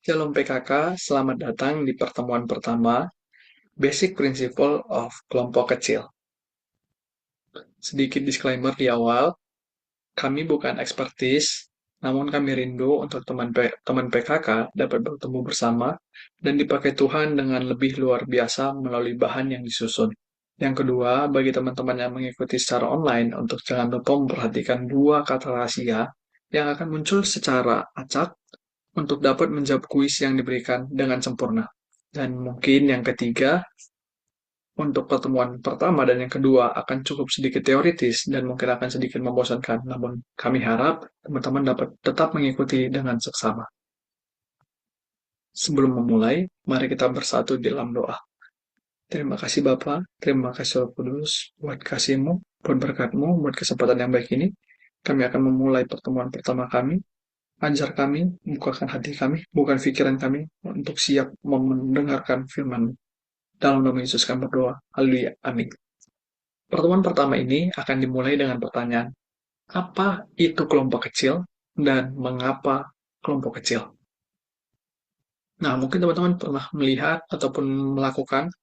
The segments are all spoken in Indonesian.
Shalom PKK, selamat datang di pertemuan pertama Basic Principle of Kelompok Kecil. Sedikit disclaimer di awal, kami bukan ekspertis, namun kami rindu untuk teman PKK dapat bertemu bersama dan dipakai Tuhan dengan lebih luar biasa melalui bahan yang disusun. Yang kedua, bagi teman-teman yang mengikuti secara online, untuk jangan lupa memperhatikan dua kata rahasia yang akan muncul secara acak untuk dapat menjawab kuis yang diberikan dengan sempurna. Dan mungkin yang ketiga, untuk pertemuan pertama dan yang kedua akan cukup sedikit teoritis dan mungkin akan sedikit membosankan, namun kami harap teman-teman dapat tetap mengikuti dengan seksama. Sebelum memulai, mari kita bersatu di dalam doa. Terima kasih Bapa, terima kasih Roh Kudus, buat kasih-Mu, buat berkat-Mu, buat kesempatan yang baik ini. Kami akan memulai pertemuan pertama kami. Ajar kami, bukakan hati kami, bukan pikiran kami, untuk siap mendengarkan firman-Mu. Dalam nama Yesus kami berdoa. Haleluya. Amin. Pertemuan pertama ini akan dimulai dengan pertanyaan, apa itu kelompok kecil dan mengapa kelompok kecil? Nah, mungkin teman-teman pernah melihat ataupun melakukan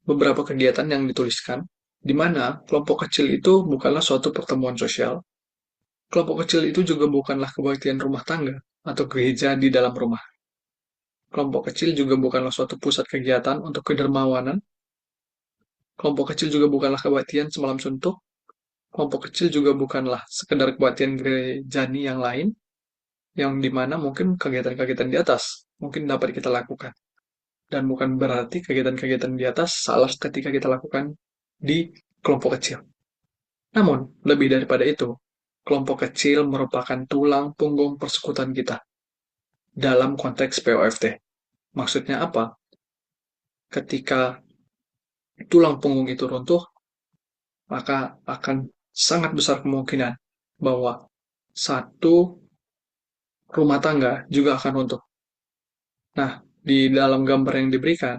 beberapa kegiatan yang dituliskan, di mana kelompok kecil itu bukanlah suatu pertemuan sosial. Kelompok kecil itu juga bukanlah kebaktian rumah tangga atau gereja di dalam rumah. Kelompok kecil juga bukanlah suatu pusat kegiatan untuk kedermawanan. Kelompok kecil juga bukanlah kebaktian semalam suntuk. Kelompok kecil juga bukanlah sekedar kebaktian gerejani yang lain, yang dimana mungkin kegiatan-kegiatan di atas mungkin dapat kita lakukan. Dan bukan berarti kegiatan-kegiatan di atas salah ketika kita lakukan di kelompok kecil. Namun, lebih daripada itu, kelompok kecil merupakan tulang punggung persekutuan kita dalam konteks POFT. Maksudnya apa? Ketika tulang punggung itu runtuh, maka akan sangat besar kemungkinan bahwa satu rumah tangga juga akan runtuh. Nah, di dalam gambar yang diberikan,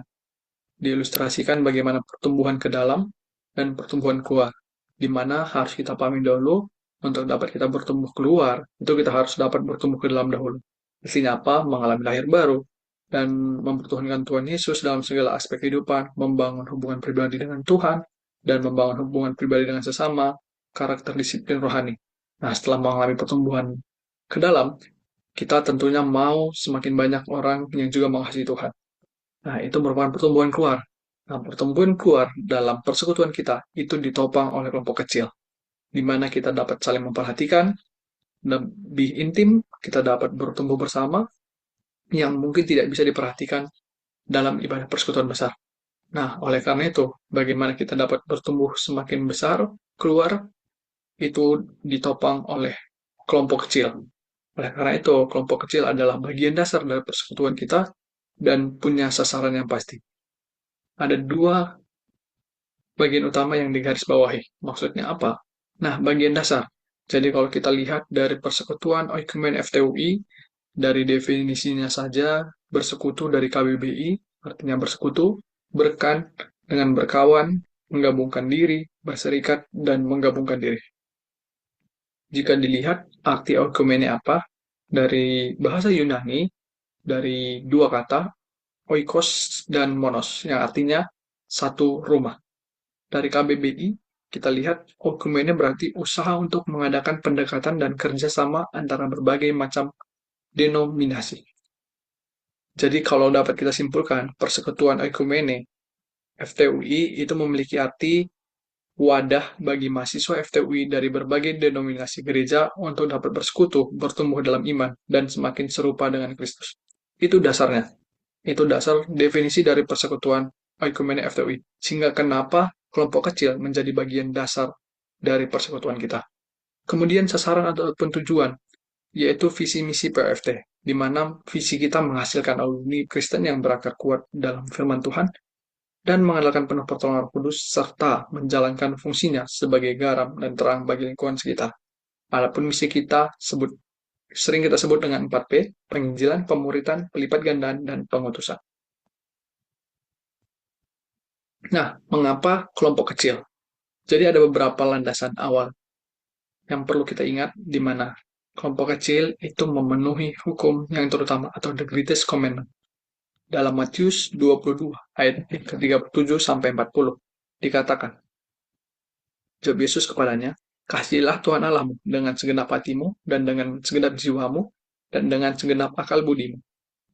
diilustrasikan bagaimana pertumbuhan ke dalam dan pertumbuhan keluar, di mana harus kita pahami dahulu untuk dapat kita bertumbuh keluar, itu kita harus dapat bertumbuh ke dalam dahulu. Artinya apa? Mengalami lahir baru, dan mempertuhankan Tuhan Yesus dalam segala aspek kehidupan, membangun hubungan pribadi dengan Tuhan, dan membangun hubungan pribadi dengan sesama, karakter disiplin rohani. Nah, setelah mengalami pertumbuhan ke dalam, kita tentunya mau semakin banyak orang yang juga mengasihi Tuhan. Nah, itu merupakan pertumbuhan keluar. Nah, pertumbuhan keluar dalam persekutuan kita itu ditopang oleh kelompok kecil, di mana kita dapat saling memperhatikan, lebih intim, kita dapat bertumbuh bersama, yang mungkin tidak bisa diperhatikan dalam ibadah persekutuan besar. Nah, oleh karena itu, bagaimana kita dapat bertumbuh semakin besar, keluar, itu ditopang oleh kelompok kecil. Oleh karena itu, kelompok kecil adalah bagian dasar dari persekutuan kita dan punya sasaran yang pasti. Ada dua bagian utama yang digarisbawahi. Maksudnya apa? Nah, bagian dasar. Jadi kalau kita lihat dari persekutuan Oikumen FTUI, dari definisinya saja, bersekutu dari KBBI, artinya bersekutu, berkan dengan berkawan, menggabungkan diri, berserikat, dan menggabungkan diri. Jika dilihat arti oikumene apa, dari bahasa Yunani, dari dua kata, oikos dan monos, yang artinya satu rumah. Dari KBBI, kita lihat oikumene berarti usaha untuk mengadakan pendekatan dan kerjasama antara berbagai macam denominasi. Jadi kalau dapat kita simpulkan, persekutuan oikumene FTUI itu memiliki arti wadah bagi mahasiswa FTUI dari berbagai denominasi gereja untuk dapat bersekutu, bertumbuh dalam iman, dan semakin serupa dengan Kristus. Itu dasarnya. Itu dasar definisi dari persekutuan Oikumene FTUI. Sehingga kenapa kelompok kecil menjadi bagian dasar dari persekutuan kita. Kemudian sasaran ataupun tujuan, yaitu visi misi PFT, di mana visi kita menghasilkan alumni Kristen yang berakar kuat dalam firman Tuhan dan mengandalkan penuh pertolongan Roh Kudus serta menjalankan fungsinya sebagai garam dan terang bagi lingkungan sekitar. Adapun misi kita sering kita sebut dengan 4P, penginjilan, pemuritan, pelipat gandaan, dan pengutusan. Nah, mengapa kelompok kecil? Jadi ada beberapa landasan awal yang perlu kita ingat di mana Kelompok kecil itu memenuhi hukum yang terutama atau the greatest commandment. Dalam Matius 22 ayat ke-37 sampai 40 dikatakan, jawab Yesus kepadanya, kasihilah Tuhan Allahmu dengan segenap hatimu dan dengan segenap jiwamu dan dengan segenap akal budimu.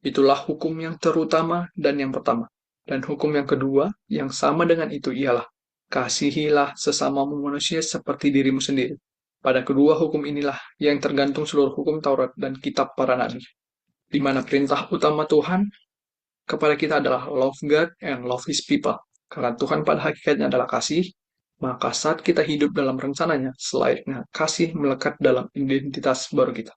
Itulah hukum yang terutama dan yang pertama. Dan hukum yang kedua yang sama dengan itu ialah, kasihilah sesamamu manusia seperti dirimu sendiri. Pada kedua hukum inilah yang tergantung seluruh hukum Taurat dan kitab para nabi, di mana perintah utama Tuhan kepada kita adalah love God and love His people. Karena Tuhan pada hakikatnya adalah kasih, maka saat kita hidup dalam rencananya, selayaknya kasih melekat dalam identitas baru kita.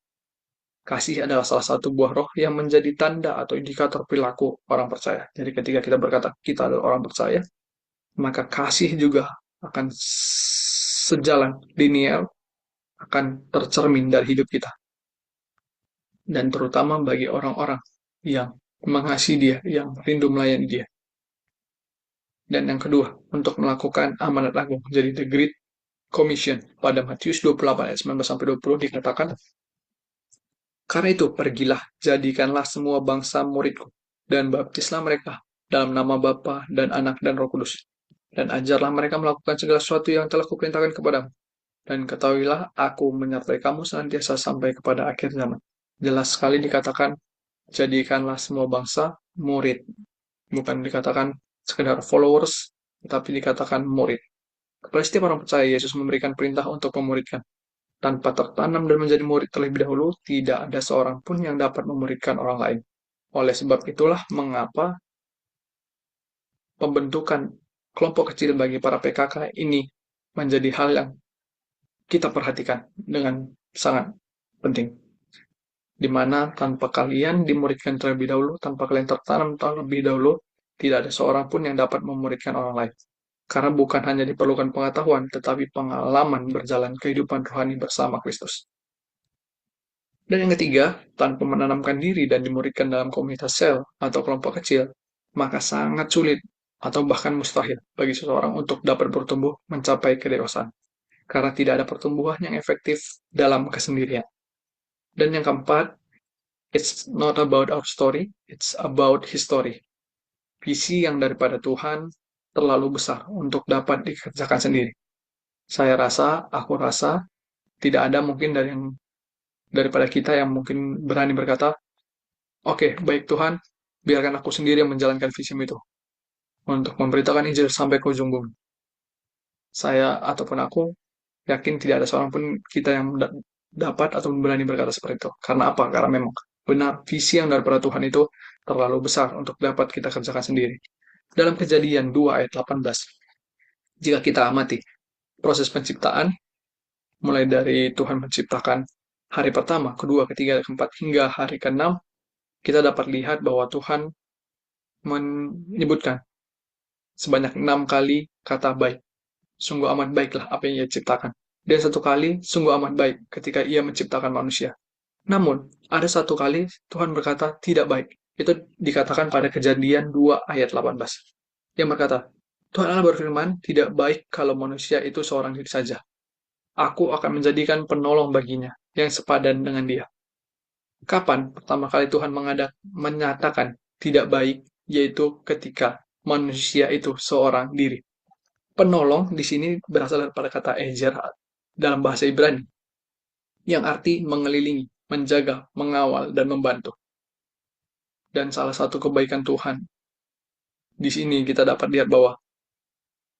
Kasih adalah salah satu buah roh yang menjadi tanda atau indikator perilaku orang percaya. Jadi ketika kita berkata kita adalah orang percaya, maka kasih juga akan sejalan linear, akan tercermin dari hidup kita. Dan terutama bagi orang-orang yang mengasihi dia, yang rindu melayani dia. Dan yang kedua, untuk melakukan amanat agung. Jadi the Great Commission pada Matius 28 ayat 19-20 dikatakan, karena itu pergilah, jadikanlah semua bangsa muridku, dan baptislah mereka dalam nama Bapa dan Anak dan Roh Kudus. Dan ajarlah mereka melakukan segala sesuatu yang telah kuperintahkan kepadamu. Dan ketahuilah, aku menyertai kamu senantiasa sampai kepada akhir zaman. Jelas sekali dikatakan, jadikanlah semua bangsa murid. Bukan dikatakan sekedar followers, tetapi dikatakan murid. Kepada setiap orang percaya, Yesus memberikan perintah untuk memuridkan. Tanpa tertanam dan menjadi murid terlebih dahulu, tidak ada seorang pun yang dapat memuridkan orang lain. Oleh sebab itulah mengapa pembentukan kelompok kecil bagi para PKK ini menjadi hal yang kita perhatikan dengan sangat penting. Di mana tanpa kalian dimuridkan terlebih dahulu, tanpa kalian tertanam terlebih dahulu, tidak ada seorang pun yang dapat memuridkan orang lain. Karena bukan hanya diperlukan pengetahuan, tetapi pengalaman berjalan kehidupan rohani bersama Kristus. Dan yang ketiga, tanpa menanamkan diri dan dimuridkan dalam komunitas sel atau kelompok kecil, maka sangat sulit atau bahkan mustahil bagi seseorang untuk dapat bertumbuh mencapai kedewasaan. Karena tidak ada pertumbuhan yang efektif dalam kesendirian. Dan yang keempat, it's not about our story, it's about history. Visi yang daripada Tuhan terlalu besar untuk dapat dikerjakan sendiri. Aku rasa, tidak ada mungkin daripada kita yang mungkin berani berkata, oke, baik Tuhan, biarkan aku sendiri yang menjalankan visi itu untuk memberitakan Injil sampai ke ujung bumi. Saya ataupun aku yakin tidak ada seorang pun kita yang dapat atau berani berkata seperti itu. Karena apa? Karena memang benar visi yang daripada Tuhan itu terlalu besar untuk dapat kita kerjakan sendiri. Dalam Kejadian 2 ayat 18, jika kita amati proses penciptaan, mulai dari Tuhan menciptakan hari pertama, kedua, ketiga, keempat, hingga hari ke-6, kita dapat lihat bahwa Tuhan menyebutkan sebanyak 6 kali kata baik. Sungguh amat baiklah apa yang ia ciptakan. Dan satu kali, sungguh amat baik ketika ia menciptakan manusia. Namun, ada satu kali Tuhan berkata tidak baik. Itu dikatakan pada Kejadian 2 ayat 18. Yang berkata, Tuhan Allah berfirman, tidak baik kalau manusia itu seorang diri saja. Aku akan menjadikan penolong baginya, yang sepadan dengan dia. Kapan pertama kali Tuhan menyatakan tidak baik, yaitu ketika manusia itu seorang diri. Penolong di sini berasal daripada kata ezer dalam bahasa Ibrani, yang arti mengelilingi, menjaga, mengawal, dan membantu. Dan salah satu kebaikan Tuhan, di sini kita dapat lihat bahwa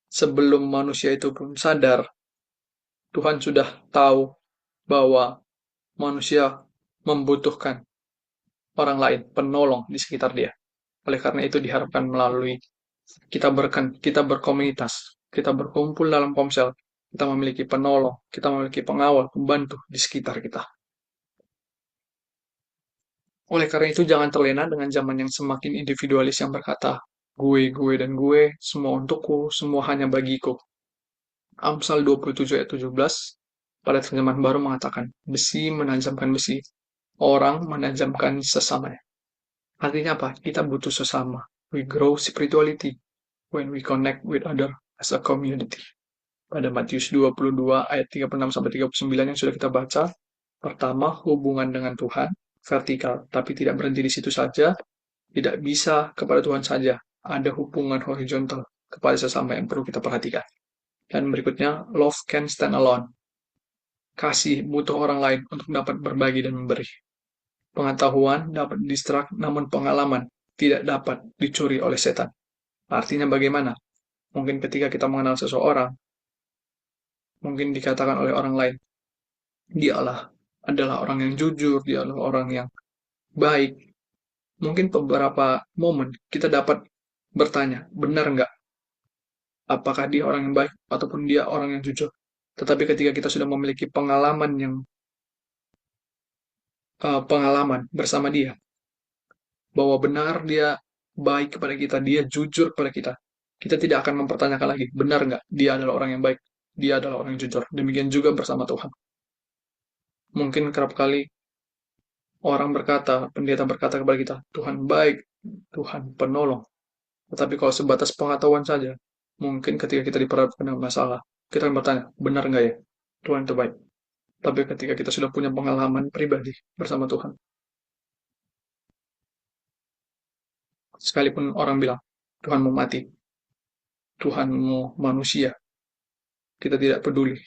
sebelum manusia itu pun sadar, Tuhan sudah tahu bahwa manusia membutuhkan orang lain, penolong di sekitar dia. Oleh karena itu diharapkan melalui kita berkomunitas, kita berkumpul dalam komsel, kita memiliki penolong, kita memiliki pengawal, pembantu di sekitar kita. Oleh karena itu jangan terlena dengan zaman yang semakin individualis yang berkata, gue, dan gue, semua untukku, semua hanya bagiku. Amsal 27 ayat 17 pada terjemahan baru mengatakan, besi menajamkan besi, orang menajamkan sesamanya. Artinya apa? Kita butuh sesama. We grow spirituality when we connect with other as a community. Pada Matius 22 ayat 36-39 yang sudah kita baca, Pertama, hubungan dengan Tuhan, vertikal, tapi tidak berhenti di situ saja, tidak bisa kepada Tuhan saja. Ada hubungan horizontal kepada sesama yang perlu kita perhatikan. Dan berikutnya, love can stand alone. Kasih butuh orang lain untuk dapat berbagi dan memberi. Pengetahuan dapat distrak, namun pengalaman tidak dapat dicuri oleh setan. Artinya bagaimana? Mungkin ketika kita mengenal seseorang, mungkin dikatakan oleh orang lain, dialah adalah orang yang jujur, dia adalah orang yang baik. Mungkin beberapa momen kita dapat bertanya, benar nggak? Apakah dia orang yang baik ataupun dia orang yang jujur? Tetapi ketika kita sudah memiliki pengalaman bersama dia, bahwa benar dia baik kepada kita, dia jujur kepada kita, kita tidak akan mempertanyakan lagi, benar nggak dia adalah orang yang baik, dia adalah orang yang jujur. Demikian juga bersama Tuhan. Mungkin kerap kali orang berkata, pendeta berkata kepada kita, Tuhan baik, Tuhan penolong. Tetapi kalau sebatas pengetahuan saja, mungkin ketika kita diperhadapkan dengan masalah, kita akan bertanya, benar nggak ya Tuhan itu baik? Tapi ketika kita sudah punya pengalaman pribadi bersama Tuhan, sekalipun orang bilang, Tuhan mau mati, Tuhan mau manusia, kita tidak peduli,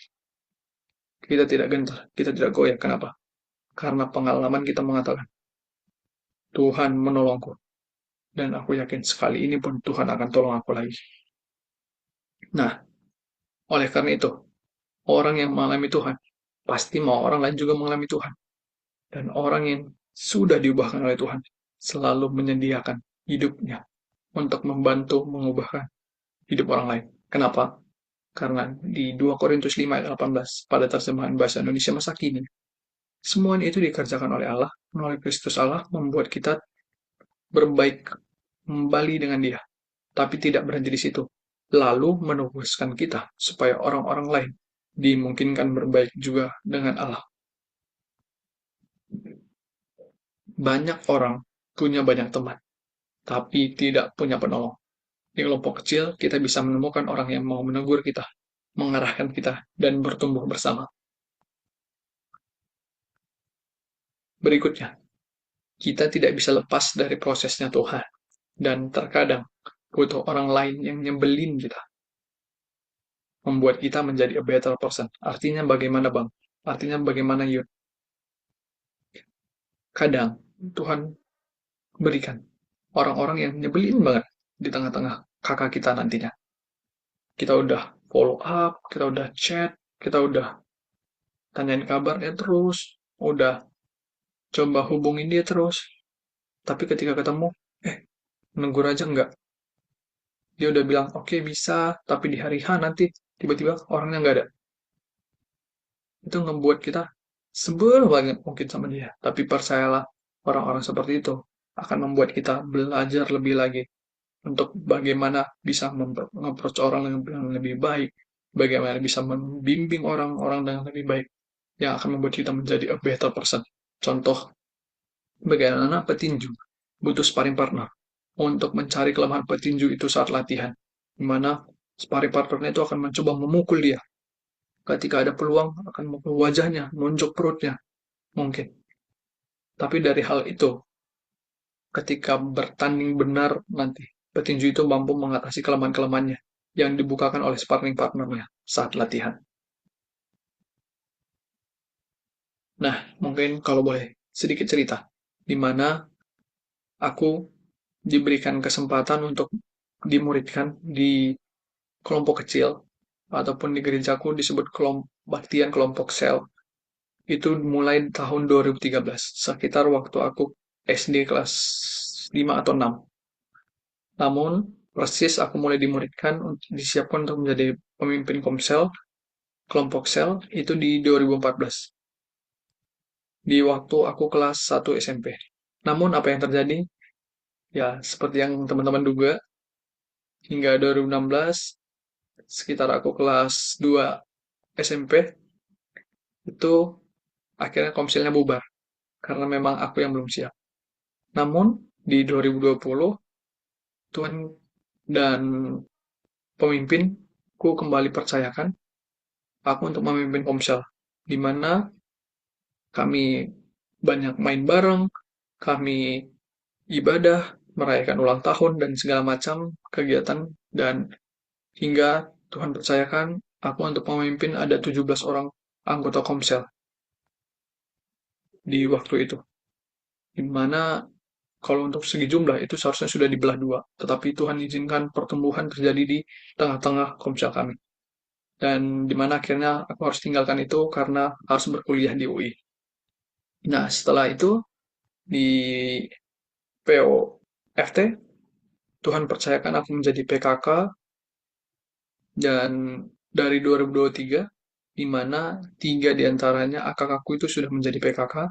kita tidak gentar, kita tidak goyah. Kenapa? Karena pengalaman kita mengatakan, Tuhan menolongku. Dan aku yakin sekali ini pun Tuhan akan tolong aku lagi. Nah, oleh karena itu, orang yang mengalami Tuhan, pasti mau orang lain juga mengalami Tuhan. Dan orang yang sudah diubahkan oleh Tuhan, selalu menyediakan hidupnya untuk membantu mengubahkan hidup orang lain. Kenapa? Karena di 2 Korintus 5 ayat 18 pada terjemahan bahasa Indonesia masa kini, semuanya itu dikerjakan oleh Allah, melalui Kristus Allah membuat kita berbaik kembali dengan Dia, tapi tidak berhenti di situ. Lalu menugaskan kita supaya orang-orang lain dimungkinkan berbaik juga dengan Allah. Banyak orang punya banyak teman, tapi tidak punya penolong. Di kelompok kecil, kita bisa menemukan orang yang mau menegur kita, mengarahkan kita, dan bertumbuh bersama. Berikutnya, kita tidak bisa lepas dari prosesnya Tuhan. Dan terkadang butuh orang lain yang nyebelin kita, membuat kita menjadi a better person. Artinya bagaimana Bang? Artinya bagaimana Yud? Kadang Tuhan berikan orang-orang yang nyebelin banget di tengah-tengah kakak kita nantinya. Kita udah follow up, kita udah chat, kita udah tanyain kabarnya terus, udah coba hubungin dia terus. Tapi ketika ketemu, eh, negur aja enggak. Dia udah bilang, oke bisa, tapi di hari H nanti tiba-tiba orangnya nggak ada. Itu ngebuat kita sebel banget mungkin sama dia. Tapi percayalah, orang-orang seperti itu akan membuat kita belajar lebih lagi untuk bagaimana bisa approach orang dengan lebih baik, bagaimana bisa membimbing orang-orang dengan lebih baik, yang akan membuat kita menjadi a better person. Contoh, bagaimana petinju butuh sparring partner untuk mencari kelemahan petinju itu saat latihan, di mana sparring partnernya itu akan mencoba memukul dia. Ketika ada peluang, akan memukul wajahnya, nunjuk perutnya, mungkin. Tapi dari hal itu, ketika bertanding benar nanti, petinju itu mampu mengatasi kelemahan-kelemahannya yang dibukakan oleh sparring partnernya saat latihan. Nah, mungkin kalau boleh sedikit cerita, di mana aku diberikan kesempatan untuk dimuridkan di kelompok kecil ataupun di gerejaku disebut baktian kelompok sel. Itu mulai tahun 2013, sekitar waktu aku SD kelas 5 atau 6. Namun, persis aku mulai dimuridkan untuk disiapkan untuk menjadi pemimpin komsel, kelompok sel, itu di 2014. Di waktu aku kelas 1 SMP. Namun, apa yang terjadi? Ya, seperti yang teman-teman duga, hingga 2016, sekitar aku kelas 2 SMP, itu akhirnya komselnya bubar. Karena memang aku yang belum siap. Namun, di 2020, Tuhan dan pemimpinku kembali percayakan aku untuk memimpin Komsel, di mana Kami banyak main bareng, kami ibadah, merayakan ulang tahun, dan segala macam kegiatan. Dan hingga Tuhan percayakan aku untuk memimpin ada 17 orang anggota Komsel di waktu itu. Di mana kalau untuk segi jumlah itu seharusnya sudah dibelah dua, tetapi Tuhan izinkan pertumbuhan terjadi di tengah-tengah Komsel kami. Dan di mana akhirnya aku harus tinggalkan itu karena harus berkuliah di UI. Nah, setelah itu di POFT, Tuhan percayakan aku menjadi PKK dan dari 2023, di mana 3 diantaranya AKK-ku itu sudah menjadi PKK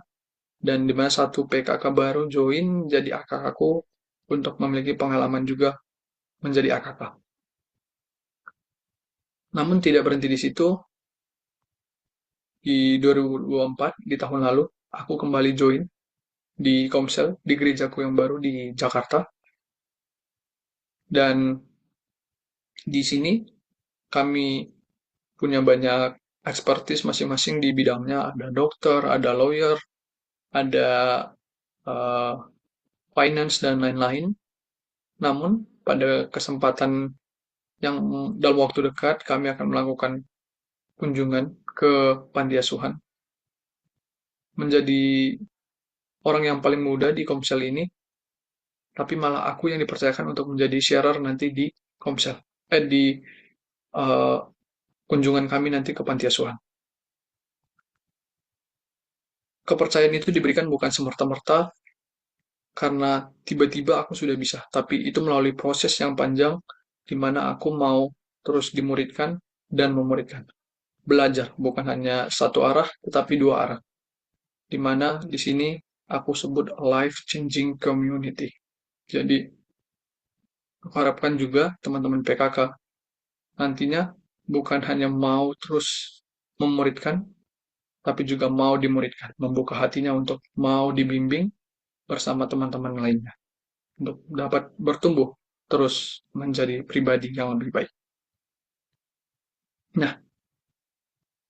dan di mana satu PKK baru join jadi AKK-ku untuk memiliki pengalaman juga menjadi AKK. Namun tidak berhenti di situ, di 2024, di tahun lalu, aku kembali join di Komsel, di gerejaku yang baru di Jakarta. Dan di sini kami punya banyak expertise masing-masing di bidangnya. Ada dokter, ada lawyer, ada uh, finance, dan lain-lain. Namun, pada kesempatan yang dalam waktu dekat, kami akan melakukan kunjungan ke panti asuhan. Menjadi orang yang paling muda di Komsel ini, tapi malah aku yang dipercayakan untuk menjadi sharer nanti di Komsel. Di uh, kunjungan kami nanti ke panti asuhan. Kepercayaan itu diberikan bukan semerta-merta karena tiba-tiba aku sudah bisa, tapi itu melalui proses yang panjang di mana aku mau terus dimuridkan dan memuridkan. Belajar bukan hanya satu arah, tetapi dua arah. Di mana di sini aku sebut life changing community. Jadi, aku harapkan juga teman-teman PKK nantinya bukan hanya mau terus memuridkan, tapi juga mau dimuridkan, membuka hatinya untuk mau dibimbing bersama teman-teman lainnya, untuk dapat bertumbuh terus menjadi pribadi yang lebih baik. Nah,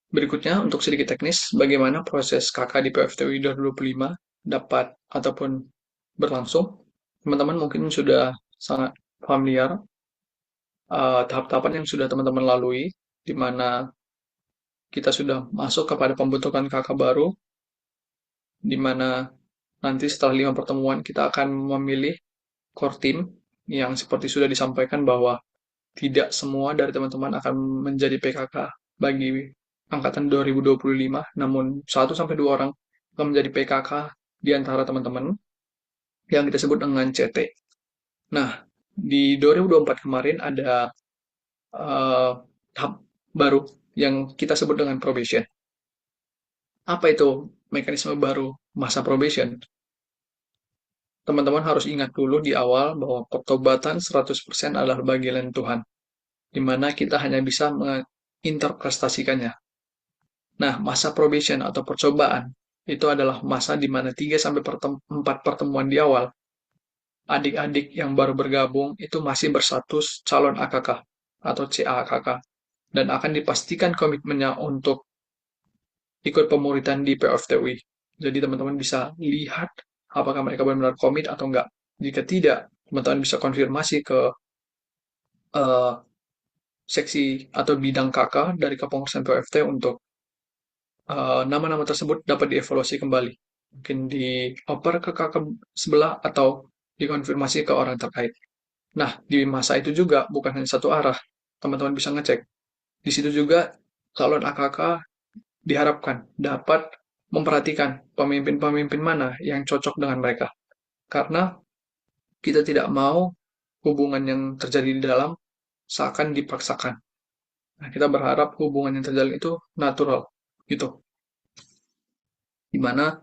berikutnya untuk sedikit teknis, bagaimana proses KK di PFTUI 2025 dapat ataupun berlangsung. Teman-teman mungkin sudah sangat familiar tahap-tahapan yang sudah teman-teman lalui, di mana kita sudah masuk kepada pembentukan KK baru, di mana nanti setelah 5 pertemuan kita akan memilih core team yang seperti sudah disampaikan bahwa tidak semua dari teman-teman akan menjadi PKK bagi angkatan 2025, namun 1 sampai 2 orang akan menjadi PKK di antara teman-teman yang kita sebut dengan CT. Nah, di 2024 kemarin ada tahap baru yang kita sebut dengan probation. Apa itu mekanisme baru masa probation? Teman-teman harus ingat dulu di awal bahwa pertobatan 100% adalah bagian Tuhan, di mana kita hanya bisa menginterpretasikannya. Nah, masa probation atau percobaan itu adalah masa di mana 3 sampai 4 pertemuan di awal, adik-adik yang baru bergabung itu masih berstatus calon AKK atau CAKK dan akan dipastikan komitmennya untuk ikut pemuritan di PFTUI. Jadi teman-teman bisa lihat apakah mereka benar-benar komit atau enggak. Jika tidak, teman-teman bisa konfirmasi ke uh, seksi atau bidang KK dari kepengurusan PFT untuk nama-nama tersebut dapat dievaluasi kembali. Mungkin dioper ke KK sebelah atau dikonfirmasi ke orang terkait. Nah, di masa itu juga bukan hanya satu arah. Teman-teman bisa ngecek. Di situ juga calon AKK diharapkan dapat memperhatikan pemimpin-pemimpin mana yang cocok dengan mereka. Karena kita tidak mau hubungan yang terjadi di dalam seakan dipaksakan. Nah, kita berharap hubungan yang terjadi itu natural, gitu. Dimana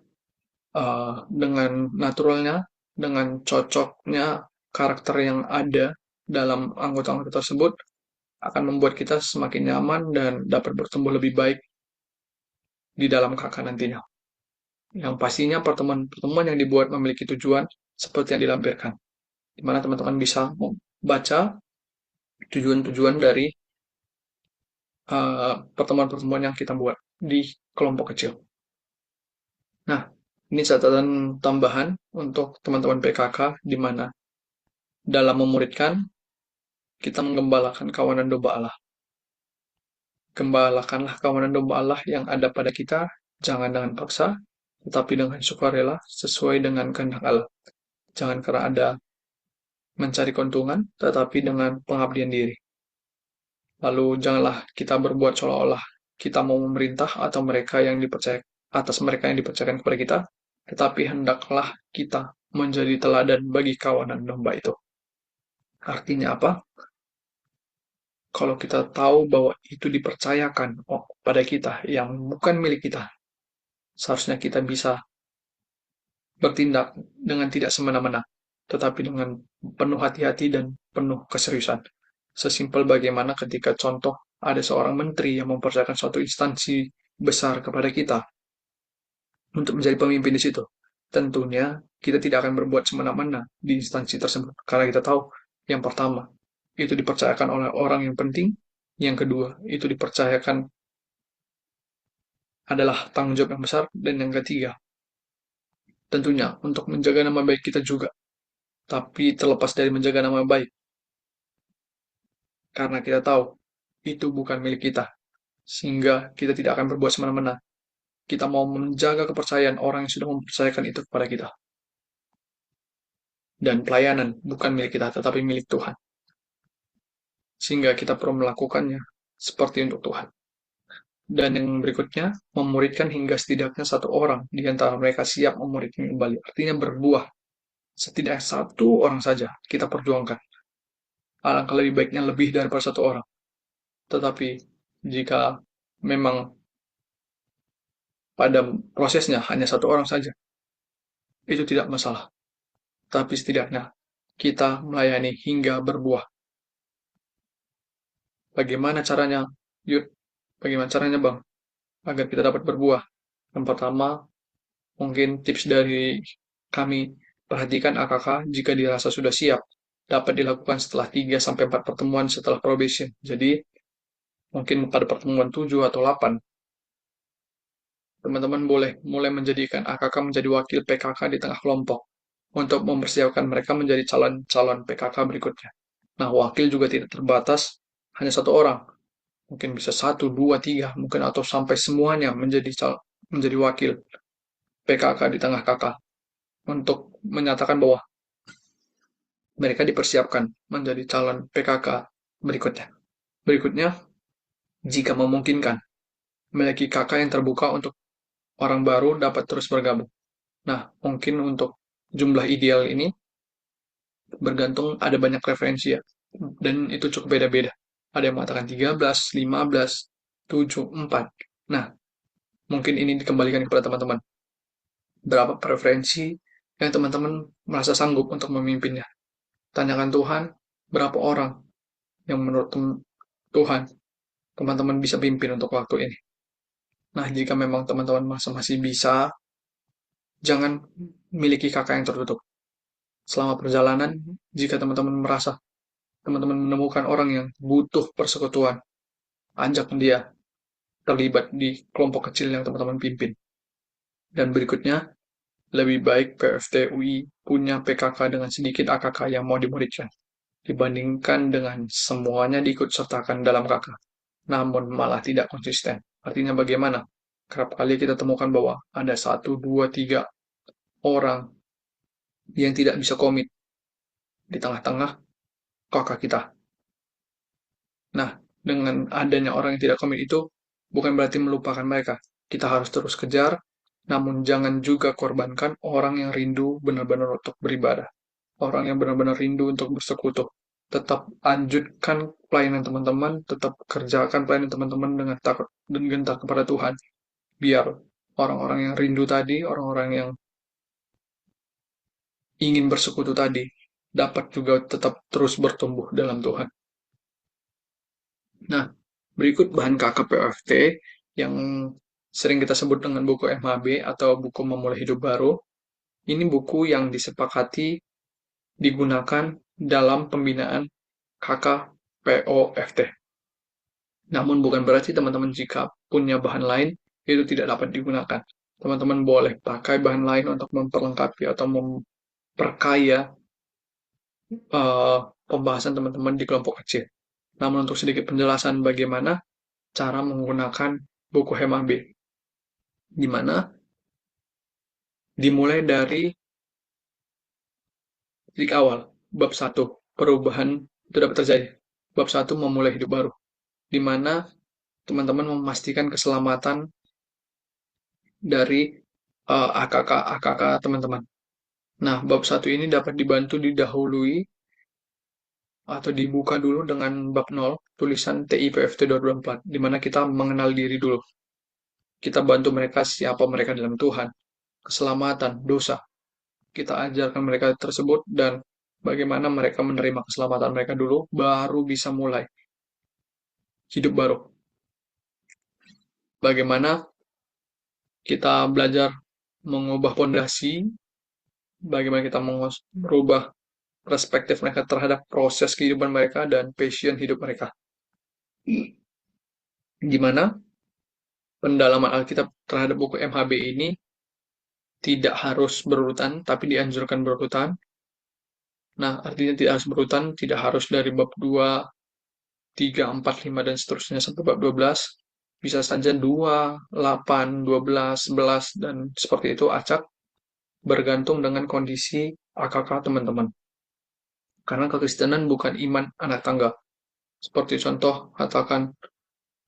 dengan naturalnya, dengan cocoknya karakter yang ada dalam anggota-anggota tersebut akan membuat kita semakin nyaman dan dapat bertumbuh lebih baik di dalam kakak nantinya. Yang pastinya pertemuan-pertemuan yang dibuat memiliki tujuan seperti yang dilampirkan, di mana teman-teman bisa membaca tujuan-tujuan dari pertemuan-pertemuan yang kita buat di kelompok kecil. Ini catatan tambahan untuk teman-teman PKK, di mana dalam memuridkan, kita menggembalakan kawanan domba Allah. Gembalakanlah kawanan domba Allah yang ada pada kita, jangan dengan paksa, tetapi dengan sukarela, sesuai dengan kehendak Allah. Jangan karena ada mencari keuntungan, tetapi dengan pengabdian diri. Lalu janganlah kita berbuat seolah-olah kita mau memerintah atau mereka yang dipercaya atas mereka yang dipercayakan kepada kita, tetapi hendaklah kita menjadi teladan bagi kawanan domba itu. Artinya apa? Kalau kita tahu bahwa itu dipercayakan pada kita yang bukan milik kita, seharusnya kita bisa bertindak dengan tidak semena-mena, tetapi dengan penuh hati-hati dan penuh keseriusan. Sesimpel bagaimana ketika contoh ada seorang menteri yang mempercayakan suatu instansi besar kepada kita untuk menjadi pemimpin di situ. Tentunya kita tidak akan berbuat semena-mena di instansi tersebut, karena kita tahu yang pertama, itu dipercayakan oleh orang yang penting, yang kedua, itu dipercayakan adalah tanggung jawab yang besar, dan yang ketiga, tentunya untuk menjaga nama baik kita juga. Tapi terlepas dari menjaga nama baik, karena kita tahu itu bukan milik kita, sehingga kita tidak akan berbuat semena-mena. Kita mau menjaga kepercayaan orang yang sudah mempercayakan itu kepada kita. Dan pelayanan bukan milik kita, tetapi milik Tuhan. Sehingga kita perlu melakukannya seperti untuk Tuhan. Dan yang berikutnya, memuridkan hingga setidaknya satu orang di antara mereka siap memuridkan kembali. Artinya berbuah. Setidaknya satu orang saja kita perjuangkan. Alangkah lebih baiknya lebih daripada satu orang. Tetapi jika memang pada prosesnya hanya satu orang saja, itu tidak masalah. Tapi setidaknya kita melayani hingga berbuah. Bagaimana caranya? Yud, bagaimana caranya Bang? Agar kita dapat berbuah. Yang pertama, mungkin tips dari kami, perhatikan AKK jika dirasa sudah siap. Dapat dilakukan setelah 3-4 pertemuan setelah probation. Jadi, mungkin pada pertemuan 7 atau 8, teman-teman boleh mulai menjadikan AKK menjadi wakil PKK di tengah kelompok untuk mempersiapkan mereka menjadi calon-calon PKK berikutnya. Nah, wakil juga tidak terbatas hanya satu orang, mungkin bisa 1, 2, 3, mungkin atau sampai semuanya menjadi wakil PKK di tengah kakak untuk menyatakan bahwa mereka dipersiapkan menjadi calon PKK berikutnya. Berikutnya, jika memungkinkan, memiliki kakak yang terbuka untuk orang baru dapat terus bergabung. Nah, mungkin untuk jumlah ideal ini bergantung ada banyak referensi ya, dan itu cukup beda-beda. Ada yang mengatakan 13, 15, 7, 4. Nah, mungkin ini dikembalikan kepada teman-teman. Berapa preferensi yang teman-teman merasa sanggup untuk memimpinnya? Tanyakan Tuhan, berapa orang yang menurut Tuhan teman-teman bisa pimpin untuk waktu ini. Nah, jika memang teman-teman masih bisa, jangan miliki kakak yang tertutup. Selama perjalanan, jika teman-teman merasa teman-teman menemukan orang yang butuh persekutuan, ajak dia terlibat di kelompok kecil yang teman-teman pimpin. Dan berikutnya, lebih baik PFT UI punya PKK dengan sedikit AKK yang mau dimuridkan, dibandingkan dengan semuanya diikut sertakan dalam KK, namun malah tidak konsisten. Artinya bagaimana? Kerap kali kita temukan bahwa ada 1, 2, 3 orang yang tidak bisa komit di tengah-tengah kakak kita. Nah, dengan adanya orang yang tidak komit itu bukan berarti melupakan mereka. Kita harus terus kejar, namun jangan juga korbankan orang yang rindu benar-benar untuk beribadah. Orang yang benar-benar rindu untuk bersekutu. Tetap lanjutkan pelayanan teman-teman, tetap kerjakan pelayanan teman-teman dengan takut dan gentar kepada Tuhan. Biar orang-orang yang rindu tadi, orang-orang yang ingin bersekutu tadi, dapat juga tetap terus bertumbuh dalam Tuhan. Nah, berikut bahan KKPFT yang sering kita sebut dengan buku MHB atau buku Memulai Hidup Baru. Ini buku yang disepakati digunakan dalam pembinaan KKPOFT. Namun bukan berarti teman-teman jika punya bahan lain itu tidak dapat digunakan. teman-teman boleh pakai bahan lain untuk memperlengkapi atau memperkaya eh, pembahasan teman-teman di kelompok kecil. Namun untuk sedikit penjelasan bagaimana cara menggunakan buku HMAB, di mana dimulai dari titik awal, bab satu perubahan itu dapat terjadi. Bab satu memulai hidup baru, di mana teman-teman memastikan keselamatan dari AKK teman-teman. Nah, bab satu ini dapat dibantu didahului atau dibuka dulu dengan bab nol tulisan TIPFT 2024, di mana kita mengenal diri dulu. Kita bantu mereka siapa mereka dalam Tuhan, keselamatan, dosa. Kita ajarkan mereka tersebut dan bagaimana mereka menerima keselamatan mereka dulu, baru bisa mulai hidup baru. Bagaimana kita belajar mengubah pondasi, bagaimana kita merubah perspektif mereka terhadap proses kehidupan mereka dan passion hidup mereka. Gimana pendalaman Alkitab terhadap buku MHB ini tidak harus berurutan, tapi dianjurkan berurutan. Nah, artinya tidak harus berurutan, tidak harus dari bab 2, 3, 4, 5, dan seterusnya sampai bab 12. Bisa saja 2, 8, 12, 11, dan seperti itu acak, bergantung dengan kondisi AKK teman-teman. Karena kekristenan bukan iman anak tangga. Seperti contoh, katakan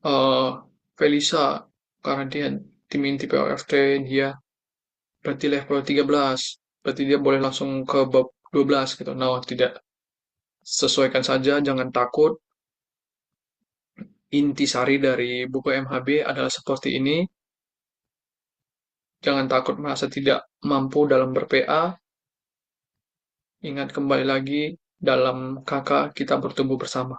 eh Felisa, karena dia tim inti POFT, dia berarti level 13, berarti dia boleh langsung ke bab 12 gitu. Nah, tidak. Sesuaikan saja, jangan takut. Intisari dari buku MHB adalah seperti ini. Jangan takut merasa tidak mampu dalam ber-PA. Ingat kembali lagi, dalam kakak kita bertumbuh bersama.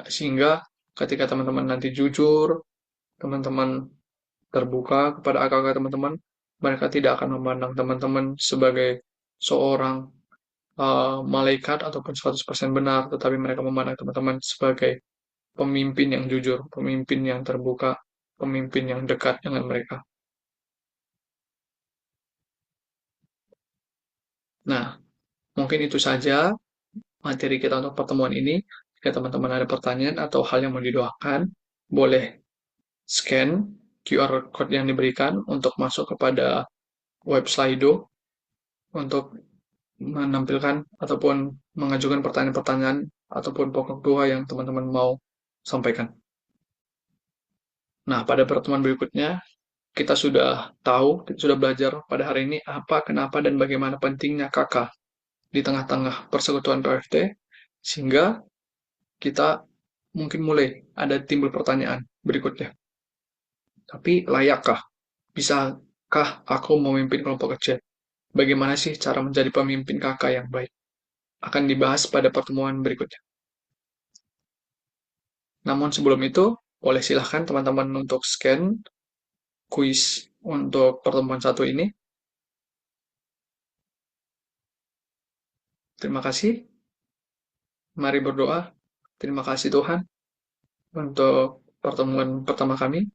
Sehingga ketika teman-teman nanti jujur, teman-teman terbuka kepada kakak teman-teman, mereka tidak akan memandang teman-teman sebagai seorang malaikat ataupun 100% benar, tetapi mereka memandang teman-teman sebagai pemimpin yang jujur, pemimpin yang terbuka, pemimpin yang dekat dengan mereka. Nah, mungkin itu saja materi kita untuk pertemuan ini. Jika teman-teman ada pertanyaan atau hal yang mau didoakan, boleh scan QR code yang diberikan untuk masuk kepada web Slido untuk menampilkan ataupun mengajukan pertanyaan-pertanyaan ataupun pokok doa yang teman-teman mau sampaikan. Nah, pada pertemuan berikutnya, kita sudah tahu, kita sudah belajar pada hari ini apa, kenapa, dan bagaimana pentingnya kakak di tengah-tengah persekutuan PFT, sehingga kita mungkin mulai ada timbul pertanyaan berikutnya. Tapi layakkah? Bisakah aku memimpin kelompok kecil? Bagaimana sih cara menjadi pemimpin kakak yang baik? Akan dibahas pada pertemuan berikutnya. Namun sebelum itu, boleh silahkan teman-teman untuk scan kuis untuk pertemuan satu ini. Terima kasih. Mari berdoa. Terima kasih Tuhan untuk pertemuan pertama kami.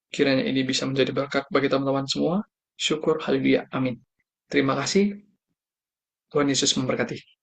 Kiranya ini bisa menjadi berkat bagi teman-teman semua. Syukur, haleluya, amin. Terima kasih. Tuhan Yesus memberkati.